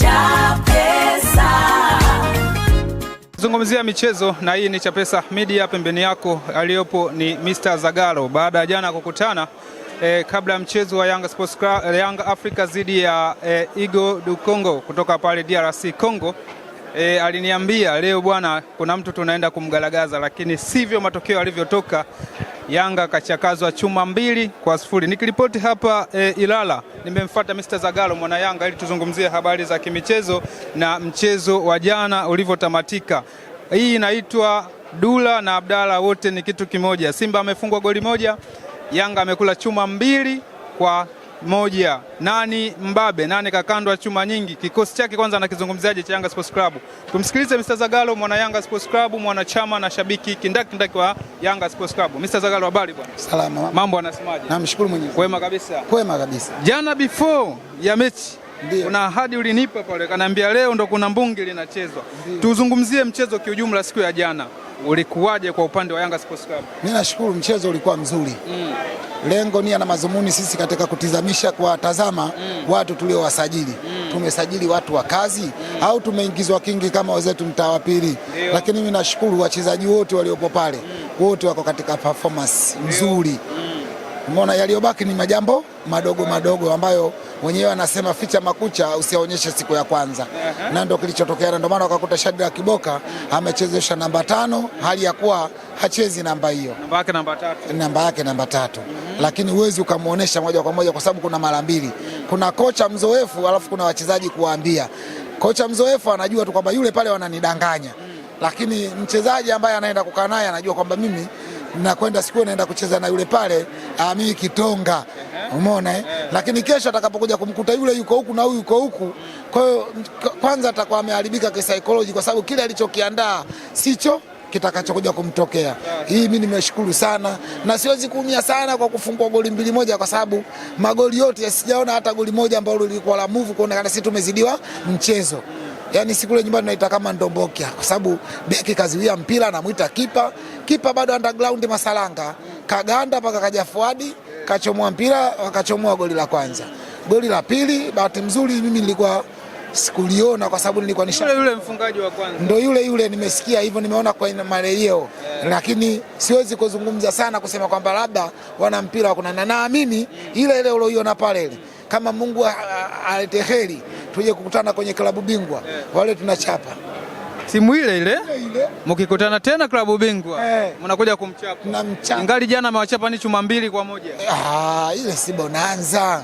Chapesa. Zungumzia michezo na hii ni Chapesa Media. Pembeni yako aliyopo ni Mr. Zagalo. Baada ya jana kukutana kabla ya mchezo wa Yanga Sports Club, Yanga Africa dhidi ya Eagle du Congo kutoka pale DRC Congo, aliniambia leo bwana, kuna mtu tunaenda kumgalagaza, lakini sivyo matokeo yalivyotoka. Yanga kachakazwa chuma 2-0. Nikiripoti hapa Ilala, nimemfuata Mr. Zagalo mwana Yanga ili tuzungumzie habari za kimichezo na mchezo wa jana ulivyotamatika. Hii inaitwa Dula na Abdalla, wote ni kitu kimoja. Simba amefungwa goli moja, Yanga amekula chuma 2-1. Nani mbabe, nani kakandwa chuma nyingi? Kikosi chake kwanza anakizungumziaje cha Yanga Sports Club? Tumsikilize Mr. Zagalo mwana Yanga Sports Club, mwanachama na shabiki kindaki wa Yanga Sports Club. Mr. Zagalo, habari bwana? Salama. Mambo anasemaje? Namshukuru Mwenyezi Mungu. Kwema kabisa. Kwema kabisa. Jana before ya mechi, ndiyo, kuna ahadi ulinipa pale, kanaambia leo ndo kuna mbungi linachezwa. Tuzungumzie mchezo kiujumla siku ya jana. Ulikuwaje kwa upande wa Yanga Sports Club? Mimi nashukuru, mchezo ulikuwa mzuri. Lengo nia na mazumuni sisi katika kutizamisha kwa tazama watu tuliowasajili. Tumesajili watu wa kazi au tumeingizwa kingi kama wenzetu mtaa wa pili. Lakini mimi nashukuru wachezaji wote waliopo pale, wote wako katika performance nzuri. Umeona, yaliyobaki ni majambo madogo madogo ambayo wenyewe anasema ficha makucha usionyeshe siku ya kwanza. Na ndio kilichotokea, ndio maana wakakuta Shadrack Kiboka amechezesha namba 5 hali ya kuwa hachezi namba hiyo. Namba yake namba 3. Lakini huwezi ukamuonesha moja kwa moja kwa sababu kuna mara mbili. Kuna kocha mzoefu alafu kuna wachezaji kuwaambia. Kocha mzoefu anajua tu kwamba yule pale wananidanganya. Lakini mchezaji ambaye anaenda kukaa naye anajua kwamba mimi nakwenda siku naenda kucheza na yule pale, mimi kitonga. Umeona Lakini kesho atakapokuja kumkuta yule yuko huku na huyu yuko huku, kwa hiyo kwanza atakuwa ameharibika kisaikolojia kwa sababu kile alichokiandaa sicho kitakachokuja kumtokea. Hii mimi nimeshukuru sana na siwezi kuumia sana kwa kufungwa goli 2-1 kwa sababu magoli yote sijaona hata goli moja ambalo lilikuwa la move kuonekana sisi tumezidiwa mchezo. Yaani siku ile nyumbani naita kama ndombokia kwa sababu beki kaziwia mpira, anamuita kipa bado underground Masalanga kaganda paka kaja Fuadi kachomoa mpira, wakachomoa goli la kwanza. Goli la pili bahati nzuri mimi nilikuwa sikuliona kwa sababu nilikuwa yule mfungaji wa kwanza ndio yule nimesikia hivyo, nimeona kwa marejeo. Lakini siwezi kuzungumza sana kusema kwamba labda wana mpira wako, na naamini ile uliyoiona pale ile kama Mungu alete heri tuje kukutana kwenye klabu bingwa wale tunachapa timu ile mkikutana tena klabu bingwa mnakuja kumchapa. Ingali jana amewachapa ni chuma 2-1. Ile si bonanza.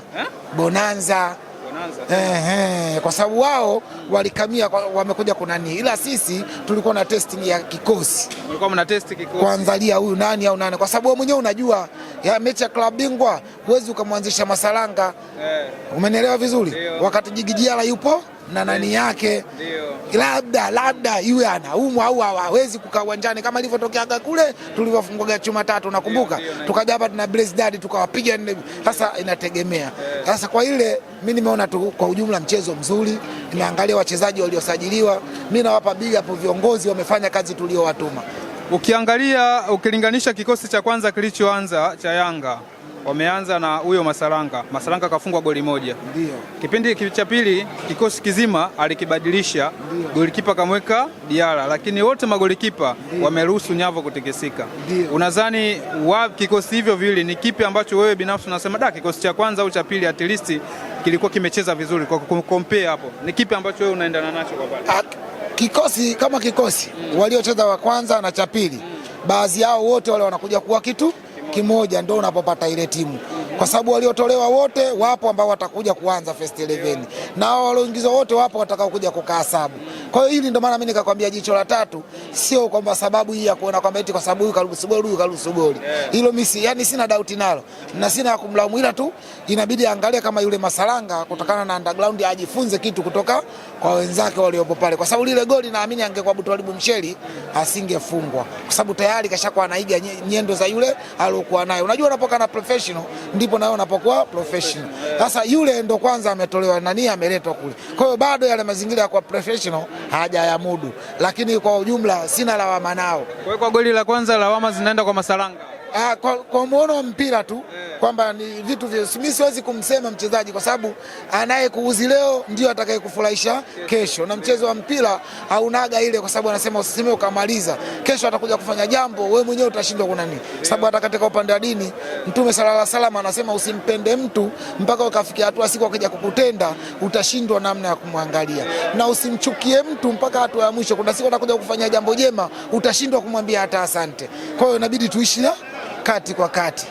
Bonanza. Kwa sababu wao walikamia wamekuja kunani, ila sisi tulikuwa na testing ya kikosi. Mlikuwa mna test kikosi kuangalia huyu nani au nani, kwa sababu wewe mwenyewe unajua ya mechi ya klabu bingwa huwezi ukamwanzisha Masalanga. Umenielewa vizuri? Wakati Jigijiala yupo na nani yake, labda iwe anaumwa au hawezi kukaa uwanjani kama ilivyotokea kule tulivyofunga chuma 3, nakumbuka tukaja hapa tuna Blaze Dad tukawapiga. Sasa inategemea. Sasa kwa ile mimi nimeona tu kwa ujumla mchezo mzuri, nimeangalia wachezaji waliosajiliwa, mimi nawapa big up viongozi, wamefanya kazi tuliowatuma. Ukilinganisha kikosi cha kwanza kilichoanza cha Yanga, wameanza na huyo Masalanga kafungwa goli moja. Ndio. Kipindi cha pili kikosi kizima alikibadilisha, golikipa kamweka Diara, lakini wote magolikipa wameruhusu nyavu kutikisika. Unadhani kikosi hivyo vile ni kipi ambacho wewe binafsi unasema kikosi cha kwanza au cha pili at least kilikuwa kimecheza vizuri kwa compare hapo? Ni kipi ambacho wewe unaendana nacho kwa pale? Kikosi kama kikosi waliocheza wa kwanza na cha pili, baadhi yao wote wale wanakuja kuwa kitu kimoja, ndio unapopata ile timu, kwa sababu waliotolewa wote wapo ambao watakuja kuanza first 11 na hao walioingizwa wote wapo watakao kuja kukaa sabu. Kwa hiyo hili ndio maana mimi nikakwambia jicho la tatu, sio kwamba sababu hii ya kuona kwamba eti kwa sababu huyu karuhusu goli. Hilo mimi yani sina doubt nalo na sina kumlaumu, ila tu inabidi angalia kama yule Masalanga kutokana na underground ajifunze kitu kutoka kwa wenzake waliopo pale, kwa sababu lile goli naamini angekuwa Butwalibu Msheli asingefungwa, kwa sababu tayari kashakuwa anaiga nyendo za yule aliyokuwa naye. Unajua unapokuwa na professional ndipo nawe unapokuwa professional. Sasa yule ndo kwanza ametolewa nani, ameletwa kule. Kwa hiyo bado yale mazingira ya kwa professional hajayamudu, lakini kwa ujumla sina lawama nao. Kwa goli la kwanza lawama zinaenda kwa Masalanga. Kwa muono wa mpira tu kwamba ni vitu vya mimi siwezi kumsema mchezaji kwa sababu anayekuuzi leo ndio atakayekufurahisha kesho, na mchezo wa mpira haunaga ile, kwa sababu anasema usiseme ukamaliza, kesho atakuja kufanya jambo wewe mwenyewe utashindwa kuna nini, sababu hata katika upande wa dini Mtume sallallahu alaihi wasallam anasema usimpende mtu mpaka ukafikia hatua siku akija kukutenda utashindwa namna ya kumwangalia, na usimchukie mtu mpaka hatua ya mwisho, kuna siku atakuja kufanya jambo jema utashindwa kumwambia hata asante. Kwa hiyo inabidi tuishi kati kwa kati,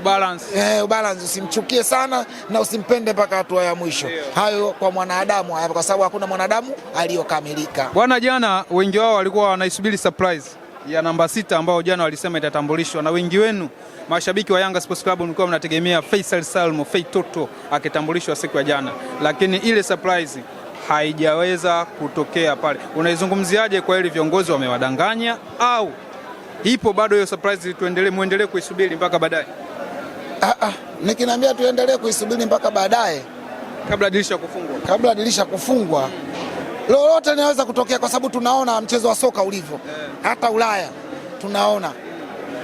balance, usimchukie sana na usimpende mpaka hatua ya mwisho. Hayo kwa mwanadamu, kwa sababu hakuna mwanadamu aliyokamilika. Bwana, jana wengi wao walikuwa wanaisubiri surprise ya namba 6 ambao jana walisema itatambulishwa, na wengi wenu mashabiki wa Yanga Sports Club mlikuwa mnategemea Faisal Salmo Feitoto akitambulishwa siku ya jana, lakini ile surprise haijaweza kutokea pale. Unaizungumziaje kwa ile viongozi wamewadanganya au ipo bado hiyo surprise, muendelee kuisubiri mpaka baadaye? Nikinambia tuendelee kuisubiri mpaka baadaye, kabla dirisha kufungwa, lolote linaweza kutokea, kwa sababu tunaona mchezo wa soka ulivyo. Hata Ulaya tunaona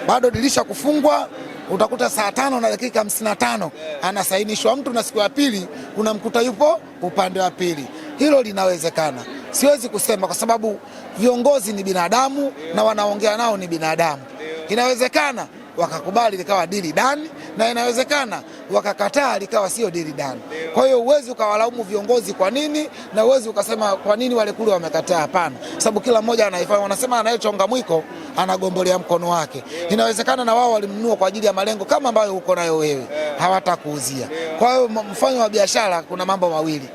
bado dirisha kufungwa, utakuta saa 5 na dakika 55 anasainishwa mtu na siku ya pili unamkuta yupo upande wa pili. Hilo linawezekana, siwezi kusema kwa sababu viongozi ni binadamu na wanaongea nao ni binadamu. Inawezekana wakakubali likawa dili dani, na inawezekana wakakataa likawa sio dili dani. Kwa hiyo uwezi ukawalaumu viongozi kwa nini, na uwezi ukasema kwa nini wale kule wamekataa. Hapana, sababu kila mmoja anaifanya, wanasema anayechonga mwiko anagombolea mkono wake. Inawezekana na wao walimnunua kwa ajili ya malengo kama ambayo uko nayo wewe, hawatakuuzia. Kwa hiyo mfano wa biashara kuna mambo mawili,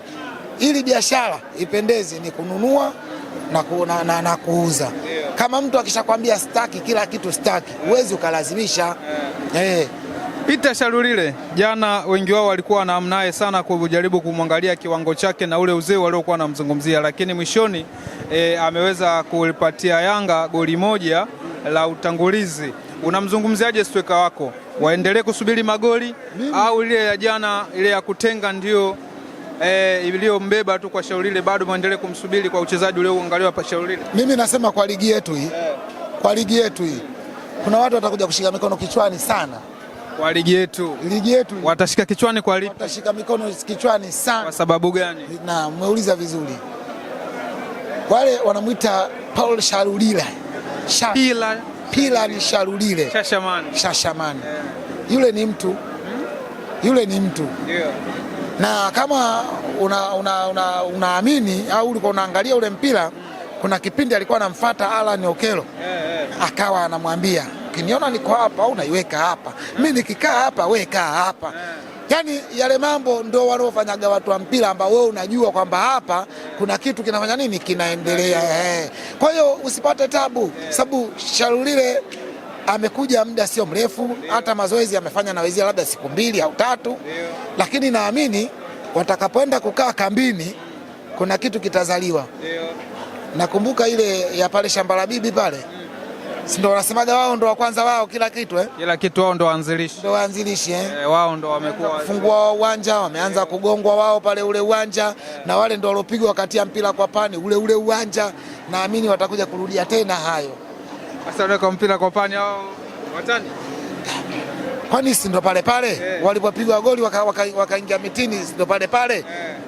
ili biashara ipendeze ni kununua na kuuza. Kama mtu akishakwambia staki kila kitu staki, huwezi ukalazimisha. Peter Shalulile jana wengi wao walikuwa wanaamnaye sana kujaribu kumwangalia kiwango chake na ule uzee waliokuwa wanamzungumzia, lakini mwishoni ameweza kulipatia Yanga goli moja la utangulizi. Unamzungumziaje striker wako? Waendelee kusubiri magoli au ile ya jana ile ya kutenga ndio iliyombeba tu kwa Shalulile, bado muendelee kumsubiri kwa uchezaji ule uangaliwa pa Shalulile? Mimi nasema kwa ligi yetu hii, kwa ligi yetu hii kuna watu watakuja kushika mikono kichwani sana. Kwa ligi yetu watashika kichwani kwa lipi? Watashika mikono kichwani sana. Kwa sababu gani? Na umeuliza vizuri. Wale wanamuita Paul Shalulile. Pila ni Shalulile. Shashamani. Yule ni mtu. Yule ni mtu. Ndio. Na kama unaamini au ulikuwa unaangalia ule mpira, kuna kipindi alikuwa anamfuata Alan Okello, akawa anamwambia ukiniona niko hapa au naiweka hapa, mimi nikikaa hapa weka hapa. Yani yale mambo ndio wanaofanyaga watu wa mpira, ambao wewe unajua kwamba hapa kuna kitu kinafanya nini kinaendelea. Kwa hiyo usipate tabu, sababu Shalulile amekuja muda sio mrefu, hata mazoezi amefanya na wezia labda siku 2 au 3, lakini naamini watakapoenda kukaa kambini kuna kitu kitazaliwa. Nakumbuka ile ya pale shamba la bibi pale, si ndio wanasemaga wao ndio wa kwanza, wao kila kitu kila kitu wao ndio waanzilishi wao ndio wamekuwa kufungua uwanja, wameanza kugongwa wao pale ule uwanja, na wale ndio walopigwa wakati ya mpira kwa pani ule uwanja. Naamini watakuja kurudia tena hayo. Sasa wale kwa mpira kwa pani hao watani, kwani si ndo pale walipopigwa goli wakaingia mitini, si ndo pale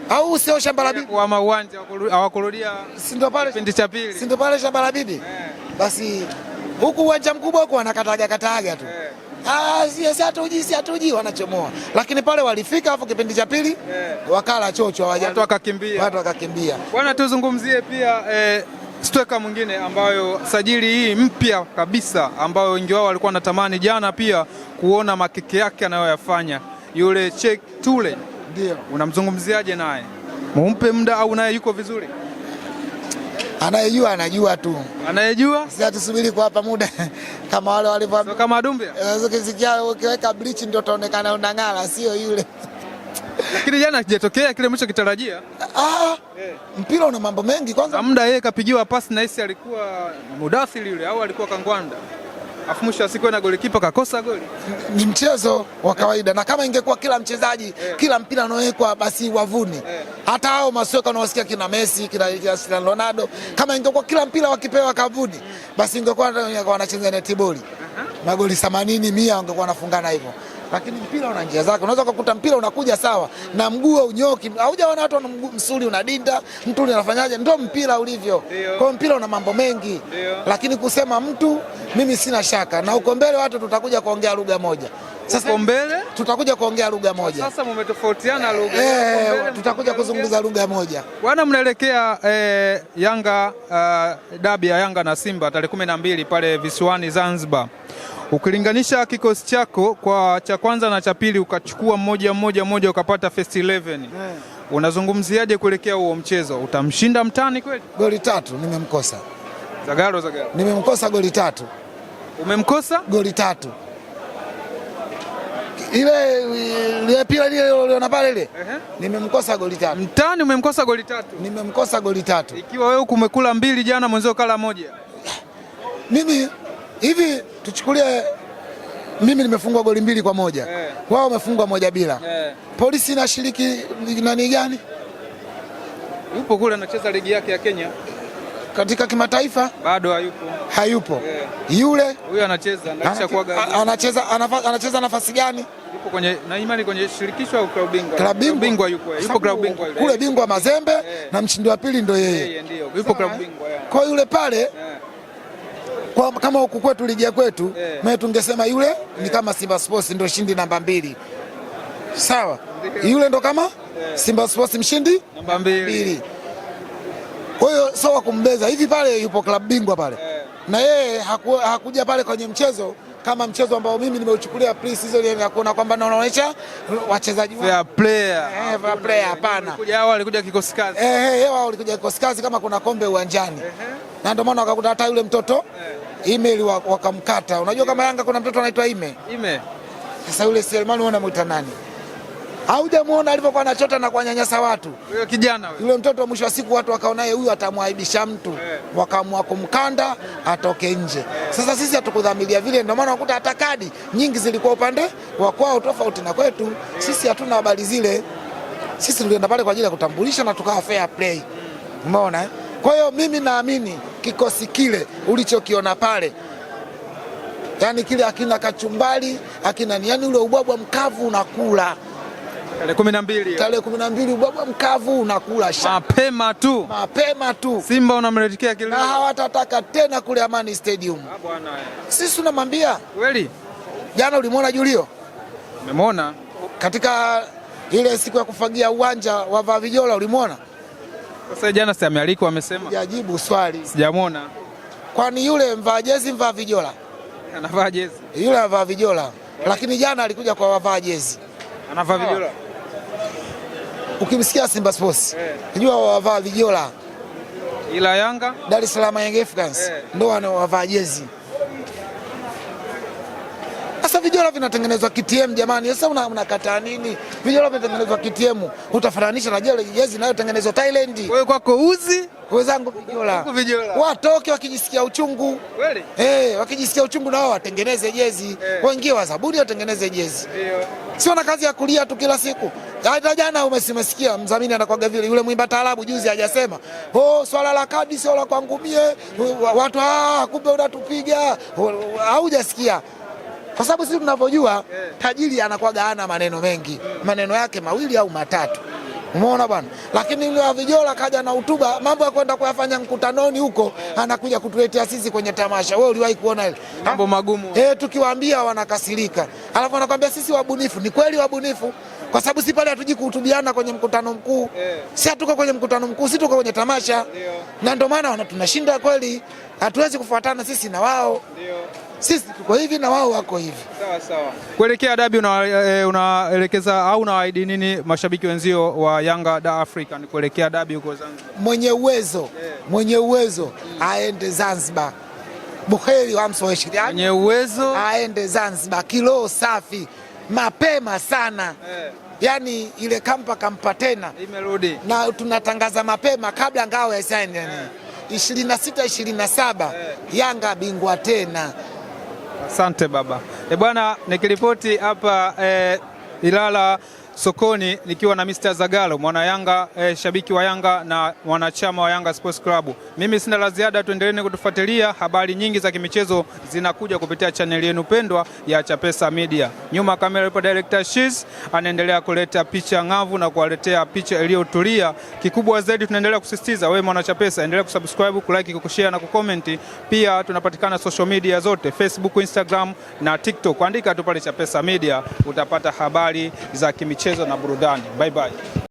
au sio shamba la bibi kwa uwanja hawakurudia, si ndo pale kipindi cha pili, si ndo pale shamba la bibi? Basi huku uwanja mkubwa huko wanakataga tu. Si hatuji wanachomoa, lakini pale walifika afu kipindi cha pili wakala chocho, watu wakakimbia. Bwana, tuzungumzie pia striker mwingine ambayo sajili hii mpya kabisa ambayo wengi wao walikuwa wanatamani jana pia kuona makeke yake anayoyafanya, yule Cheick Toure. Ndio. Unamzungumziaje naye? Mumpe muda au naye yuko vizuri? Anayejua anajua tu. Anayejua? Sasa tusubiri kwa hapa muda kama wale walivyo. So kama Dumbia. Ukisikia ukiweka bleach ndio utaonekana unang'ala, sio yule. Lakini jana hakijatokea kile mlichokitarajia. Mpira una mambo mengi. Kwanza muda yeye kapigiwa pasi na hisi alikuwa Mudathir yule au alikuwa Kangwanda. Afu mwisho asiku na golikipa kakosa goli. Ni mchezo wa kawaida, na kama ingekuwa kila mchezaji kila mpira anawekwa basi wavuni. Hata hao masoka unaosikia kina Messi, kina Cristiano Ronaldo, kama ingekuwa kila mpira wakipewa kavuni, basi ingekuwa wanacheza netball. Magoli 80 100 wangekuwa wanafungana hivyo. lakini mpira una njia zake. Unaweza kukuta mpira unakuja sawa na mguu unyoki, haujaona watu wana msuli unadinda, mtu unafanyaje, ndio mpira ulivyo. Kwa mpira una mambo mengi, lakini kusema mtu, mimi sina shaka na uko mbele watu tutakuja kuongea lugha moja. Sasa mbele tutakuja kuongea lugha moja. Sasa mmetofautiana lugha. Tutakuja kuzungumza lugha moja. Bwana, mnaelekea Yanga dabi ya Yanga na Simba tarehe 12 pale visiwani Zanzibar. Ukilinganisha kikosi chako kwa cha kwanza na cha pili ukachukua mmoja ukapata first 11. Unazungumziaje kuelekea huo mchezo? Utamshinda mtani kweli? Goli 3 nimemkosa. Zagalo. Nimemkosa goli 3. Umemkosa? Goli 3. Ile pila ile uliona pale ile. Nimemkosa goli 3. Mtani umemkosa goli 3. Nimemkosa goli 3. Ikiwa wewe kumekula 2 jana mwenzio kala 1. Mimi hivi tuchukulie mimi nimefungwa goli 2-1. Wao wamefungwa 1-0. Polisi inashiriki nani gani? Yupo kule anacheza ligi yake ya Kenya. Katika kimataifa bado hayupo. Yule huyo anacheza nafasi gani? Yupo kwenye na imani kwenye shirikisho au klabu bingwa? Klabu bingwa yupo klabu bingwa kule, bingwa Mazembe na mshindi wa pili ndio yeye. Ndio yupo klabu bingwa. Kwa yule pale kwa kama huku kwetu ligi ya kwetu mimi tungesema yule ni kama Simba Sports ndio shindi namba 2. Sawa? Yule ndo kama Simba Sports mshindi namba 2. Kwa hiyo sawa kumbeza hivi pale yupo klabu bingwa pale. Na yeye hakuja pale kwenye mchezo kama mchezo ambao mimi nimeuchukulia pre-season ya kuona kwamba naonyesha wachezaji wangu. Fair player. Fair player hapana. Alikuja kikosi kazi. Wao walikuja kikosi kazi kama kuna kombe uwanjani. Na ndio maana wakakuta hata yule mtoto email wakamkata. Unajua kama Yanga kuna mtoto anaitwa Ime. Sasa yule Selman wanamuita nani? Haujamuona alivyokuwa anachota na kunyanyasa watu. Yule kijana yule mtoto, mwisho wa siku watu wakaona huyu atamwaibisha mtu, wakaamua kumkanda atoke nje. Sasa sisi hatukudhamiria vile, ndio maana unakuta hata kadi nyingi zilikuwa upande wa kwao tofauti na kwetu. Sisi hatuna habari zile. Sisi tulienda pale kwa ajili ya kutambulisha na tukawa fair play. Umeona? Kwa hiyo mimi naamini kikosi kile ulichokiona pale, yani kile akina kachumbali, akina yani ule ubwabwa mkavu unakula. Tarehe 12 ubwabwa mkavu unakula mapema tu. Simba unamletea kile. Na hawatataka tena kule Amani Stadium. Sisi tunamwambia. Kweli? Jana ulimwona Julio? Nimemwona. Katika ile siku ya kufagia uwanja wa Vavijola ulimwona? Sasa jana si amealikwa amesema. Sijajibu swali. Sijamwona. Kwani yule mvaa jezi mvaa Vijola? Anavaa jezi. Yule anavaa Vijola. Lakini jana alikuja kwa wavaa jezi. Anavaa Vijola. Ukimsikia Simba Sports, unajua wavaa Vijola. Ila Yanga, Dar es Salaam Young Africans ndio wanavaa jezi. Sasa Vijola vinatengenezwa KTM jamani. Sasa unakataa nini? Vijola vinatengenezwa KTM. Utafananisha na jezi inayotengenezwa Thailand. Wewe kwako uzi? Wenzangu Vijola. Watoke wakijisikia uchungu. Kweli? Wakijisikia uchungu nao watengeneze jezi. Waingie wazabuni watengeneze jezi. Sio na kazi ya kulia tu kila siku. Hata jana umesikia mdhamini anakuaga vile, yule mwimba taarabu juzi hajasema swala la kadi sio la kwangu mie, watu kumbe unatupiga. Haujasikia? Kwa sababu sisi tunavyojua tajiri anakuaga hana maneno mengi, maneno yake 2 au 3. Umeona bwana? Lakini yule wa Vijola kaja na hotuba, mambo ya kwenda kuyafanya mkutanoni huko, anakuja kutuletea sisi kwenye tamasha. Wewe uliwahi kuona ile mambo magumu? Tukiwaambia wanakasirika. Alafu anakuambia sisi wabunifu. Ni kweli wabunifu. Kwa sababu si pale hatuji kuhutubiana kwenye mkutano mkuu. Si hatuko kwenye mkutano mkuu, si tuko kwenye tamasha. Na ndio maana tunashinda kweli. Hatuwezi kufuatana sisi na wao. Sisi tuko hivi na wao wako hivi. Sawa. Kuelekea dabi unaelekeza au unawaahidi nini mashabiki wenzio wa Yanga da Africa ni kuelekea dabi huko Zanzibar? Mwenye uwezo aende Zanzibar. Bukhari wa msoeshi. Mwenye uwezo aende Zanzibar kilo safi mapema sana. Yani ile kampa tena imerudi. Na tunatangaza mapema kabla ngao ya sign 26-27 Yanga bingwa tena. Asante baba. Bwana, nikiripoti hapa Ilala sokoni nikiwa na Mr. Zagalo, mwana Yanga, shabiki wa Yanga na mwanachama wa Yanga Sports Club. Mimi sina la ziada, tuendeleeni kutufuatilia. Habari nyingi za kimichezo zinakuja kupitia channel yenu pendwa ya Chapesa Media. Nyuma kamera yupo director Shiz, anaendelea kuleta picha ngavu na kuwaletea picha iliyotulia. Kikubwa zaidi tunaendelea kusisitiza wewe mwana Chapesa, endelea kusubscribe, kulike, kushare na kucomment. Pia tunapatikana social media zote, Facebook, Instagram na TikTok. Andika tu pale Chapesa Media utapata habari za kimichezo na burudani. Bye bye.